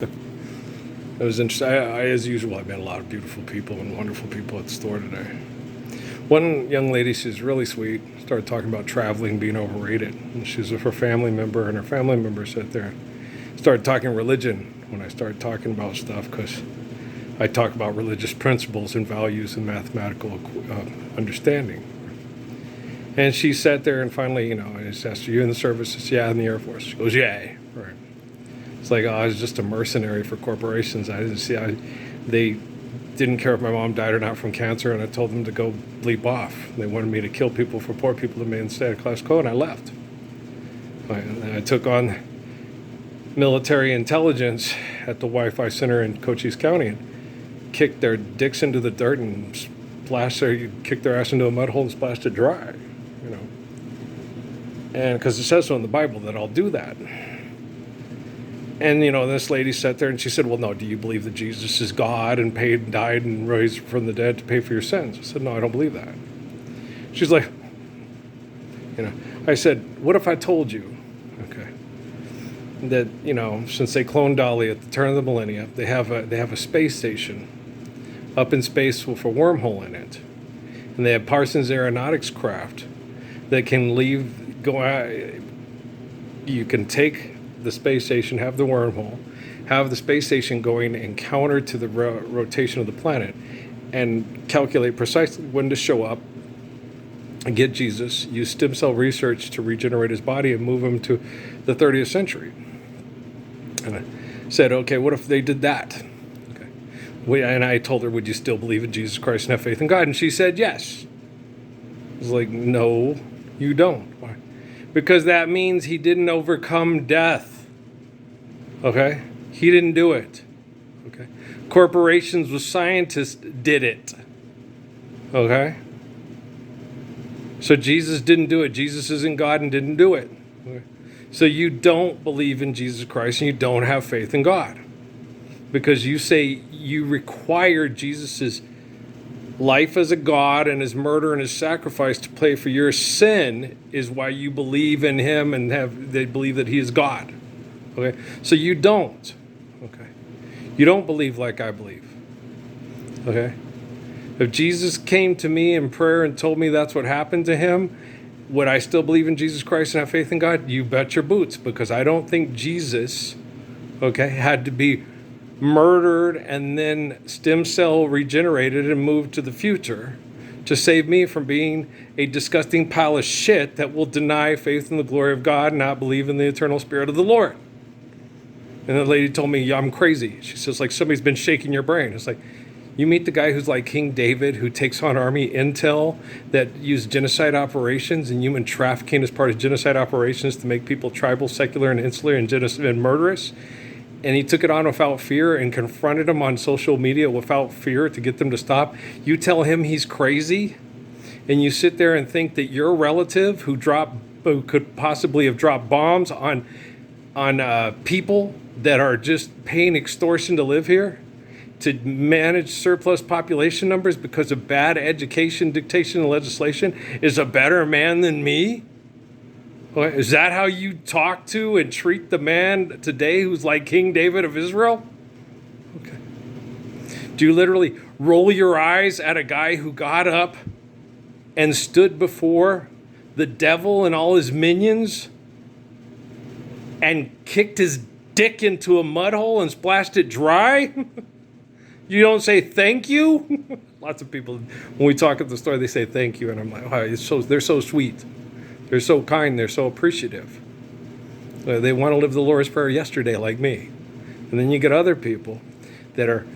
It was interesting. As usual, I met a lot of beautiful people and wonderful people at the store today. One young lady, she's really sweet, started talking about traveling being overrated. And she's with her family member, and her family member sat there and started talking religion when I started talking about stuff, because I talk about religious principles and values and mathematical understanding. And she sat there and finally, I just asked her, "You in the service?" I said, "Yeah, in the Air Force." She goes, "Yay." Right. It's like, I was just a mercenary for corporations. They didn't care if my mom died or not from cancer, and I told them to go bleep off. They wanted me to kill people for poor people to maintain status quo, and I left. I took on military intelligence at the Wi-Fi Center in Cochise County and kicked their dicks into the dirt and kicked their ass into a mud hole and splashed it dry, And because it says so in the Bible that I'll do that. And, this lady sat there and she said, "Well, no, do you believe that Jesus is God and died and raised from the dead to pay for your sins?" I said, "No, I don't believe that." She's like, I said, "What if I told you, that, since they cloned Dolly at the turn of the millennium, they have a space station up in space with a wormhole in it. And they have Parsons Aeronautics craft that can go out. You can take the space station, have the wormhole, have the space station going and counter to the rotation of the planet, and calculate precisely when to show up and get Jesus, use stem cell research to regenerate his body and move him to the 30th century." And I said, "Okay, what if they did that?" And I told her, "Would you still believe in Jesus Christ and have faith in God?" And she said, "Yes." I was like, "No, you don't." Why? Because that means he didn't overcome death. Okay? He didn't do it. Okay? Corporations with scientists did it. Okay? So Jesus didn't do it. Jesus isn't God and didn't do it. Okay? So you don't believe in Jesus Christ and you don't have faith in God. Because you say you require Jesus' life as a God and his murder and his sacrifice to pay for your sin is why you believe in him and they believe that he is God. Okay? So you don't. Okay? You don't believe like I believe. Okay? If Jesus came to me in prayer and told me that's what happened to him, would I still believe in Jesus Christ and have faith in God? You bet your boots, because I don't think Jesus, had to be murdered and then stem cell regenerated and moved to the future to save me from being a disgusting pile of shit that will deny faith in the glory of God and not believe in the eternal Spirit of the Lord. And the lady told me, "Yeah, I'm crazy." She says, "Like somebody's been shaking your brain." It's like, you meet the guy who's like King David, who takes on army intel that use genocide operations and human trafficking as part of genocide operations to make people tribal, secular, and insular and murderous. And he took it on without fear and confronted them on social media without fear to get them to stop. You tell him he's crazy, and you sit there and think that your relative who could possibly have dropped bombs on people that are just paying extortion to live here, to manage surplus population numbers because of bad education, dictation, and legislation, is a better man than me? Is that how you talk to and treat the man today who's like King David of Israel? Okay. Do you literally roll your eyes at a guy who got up and stood before the devil and all his minions and kicked his dick into a mud hole and splashed it dry? You don't say thank you? Lots of people, when we talk at the store, they say thank you. And I'm like, wow, they're so sweet. They're so kind. They're so appreciative. They want to live the Lord's Prayer yesterday like me. And then you get other people that are,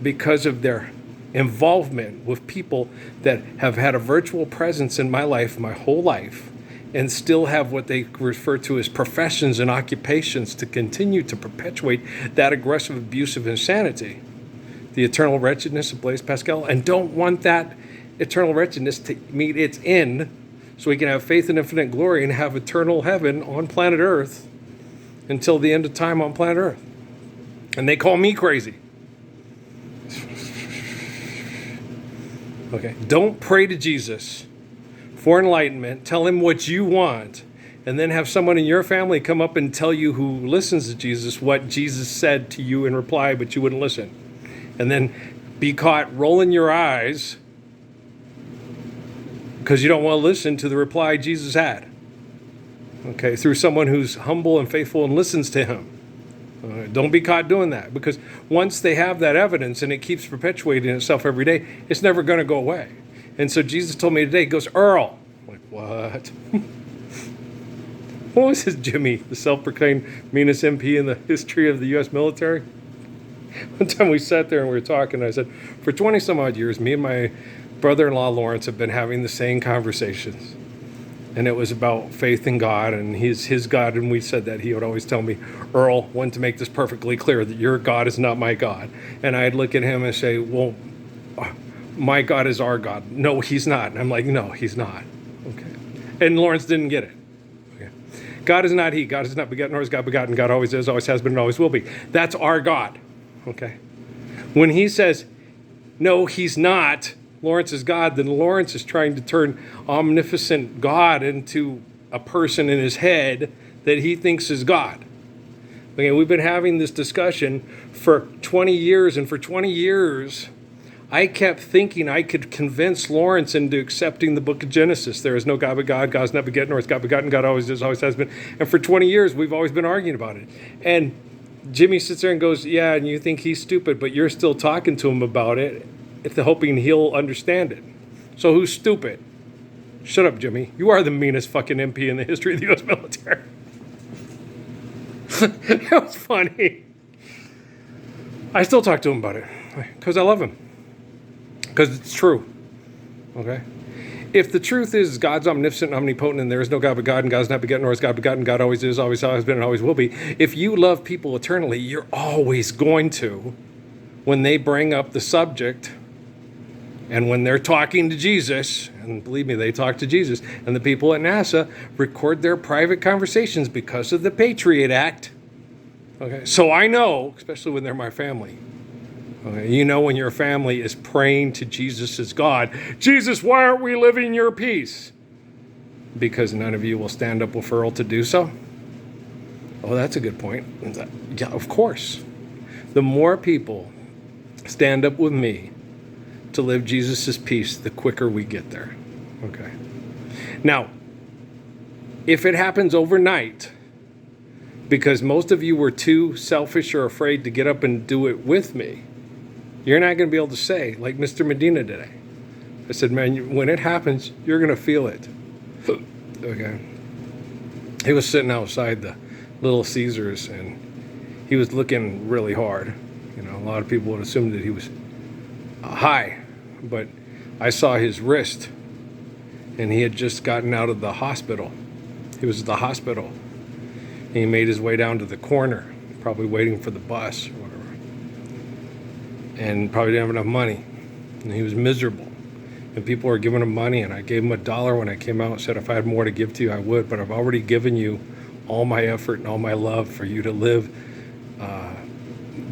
because of their involvement with people that have had a virtual presence in my life, my whole life, and still have what they refer to as professions and occupations to continue to perpetuate that aggressive, abusive insanity. The eternal wretchedness of Blaise Pascal, and don't want that eternal wretchedness to meet its end so we can have faith in infinite glory and have eternal heaven on planet Earth until the end of time on planet Earth. And they call me crazy. Okay, don't pray to Jesus for enlightenment. Tell him what you want and then have someone in your family come up and tell you who listens to Jesus what Jesus said to you in reply, but you wouldn't listen. And then be caught rolling your eyes because you don't want to listen to the reply Jesus had. Okay, through someone who's humble and faithful and listens to him. Don't be caught doing that, because once they have that evidence and it keeps perpetuating itself every day, it's never going to go away. And so Jesus told me today, he goes, Earl. I'm like, what? What was his Jimmy, the self-proclaimed meanest MP in the history of the U.S. military? One time we sat there and we were talking, and I said, for 20 some odd years, me and my brother-in-law Lawrence have been having the same conversations. And it was about faith in God and his God. And we said that he would always tell me, Earl, want to make this perfectly clear that your God is not my God. And I'd look at him and say, well, my God is our God. No, he's not. And I'm like, no, he's not. Okay. And Lawrence didn't get it. Okay. God is not he. God is not begotten, nor is God begotten. God always is, always has been, and always will be. That's our God. Okay. When he says, no, he's not, Lawrence is God, then Lawrence is trying to turn omnipotent God into a person in his head that he thinks is God. Okay, we've been having this discussion for 20 years, and for 20 years, I kept thinking I could convince Lawrence into accepting the book of Genesis. There is no God but God. God is not begotten, nor is God begotten. God always is, always has been. And for 20 years, we've always been arguing about it. And Jimmy sits there and goes, yeah, and you think he's stupid, but you're still talking to him about it, if they're hoping he'll understand it. So who's stupid? Shut up, Jimmy. You are the meanest fucking MP in the history of the U.S. military. That was funny. I still talk to him about it because I love him. Because it's true. Okay? If the truth is God's omnipotent and omnipotent and there is no God but God and God is not begotten nor is God begotten, God always is, always has been, and always will be. If you love people eternally, you're always going to, when they bring up the subject, and when they're talking to Jesus, and believe me, they talk to Jesus, and the people at NASA record their private conversations because of the Patriot Act. Okay, so I know, especially when they're my family. Okay, you know when your family is praying to Jesus as God, Jesus, why aren't we living your peace? Because none of you will stand up with Earl to do so? Oh, that's a good point. Yeah, of course. The more people stand up with me to live Jesus' peace, the quicker we get there. Okay. Now, if it happens overnight, because most of you were too selfish or afraid to get up and do it with me, you're not going to be able to say, like Mr. Medina today. I said, man, when it happens, you're going to feel it. Okay. He was sitting outside the Little Caesars, and he was looking really hard. You know, a lot of people would assume that he was high, but I saw his wrist, and he had just gotten out of the hospital. He was at the hospital, and he made his way down to the corner, probably waiting for the bus or whatever, and probably didn't have enough money, and he was miserable. And people were giving him money, and I gave him $1 when I came out and said, if I had more to give to you, I would, but I've already given you all my effort and all my love for you to live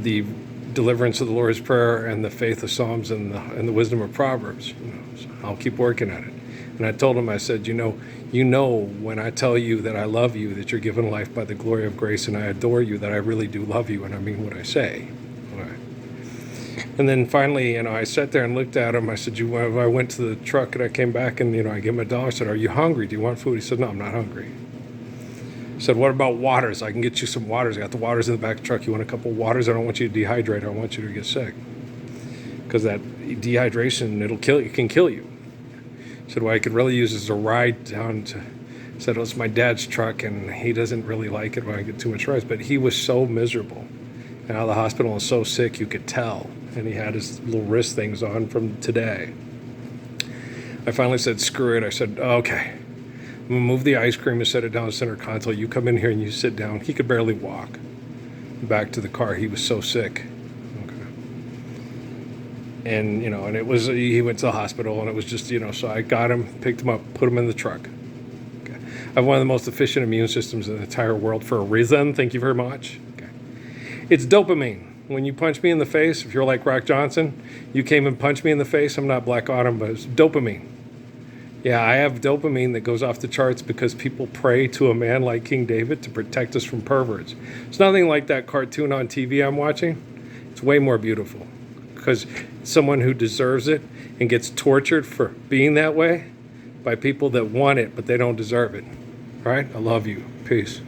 the deliverance of the Lord's Prayer and the faith of Psalms and the wisdom of Proverbs. You know, so I'll keep working at it. And I told him, I said, you know when I tell you that I love you, that you're given life by the glory of grace, and I adore you, that I really do love you, and I mean what I say. Right. And then finally, I sat there and looked at him. I said, I went to the truck and I came back and, I gave him $1. I said, are you hungry? Do you want food? He said, no, I'm not hungry. I said, what about waters? I can get you some waters. I got the waters in the back of the truck. You want a couple of waters? I don't want you to dehydrate. I don't want you to get sick. Because that dehydration, it'll kill you. It can kill you. I said, what I could really use is a ride down to, I said, it's my dad's truck, and he doesn't really like it when I get too much rides. But he was so miserable and out of the hospital and so sick, you could tell. And he had his little wrist things on from today. I finally said, screw it. I said, okay. I'm going to move the ice cream and set it down the center console. You come in here and you sit down. He could barely walk back to the car. He was so sick. Okay. And, and it was, he went to the hospital, and it was just, so I got him, picked him up, put him in the truck. Okay. I have one of the most efficient immune systems in the entire world for a reason. Thank you very much. Okay. It's dopamine. When you punch me in the face, if you're like Rock Johnson, you came and punched me in the face. I'm not Black Autumn, but it's dopamine. Yeah, I have dopamine that goes off the charts because people pray to a man like King David to protect us from perverts. It's nothing like that cartoon on TV I'm watching. It's way more beautiful because someone who deserves it and gets tortured for being that way by people that want it but they don't deserve it. All right? I love you. Peace.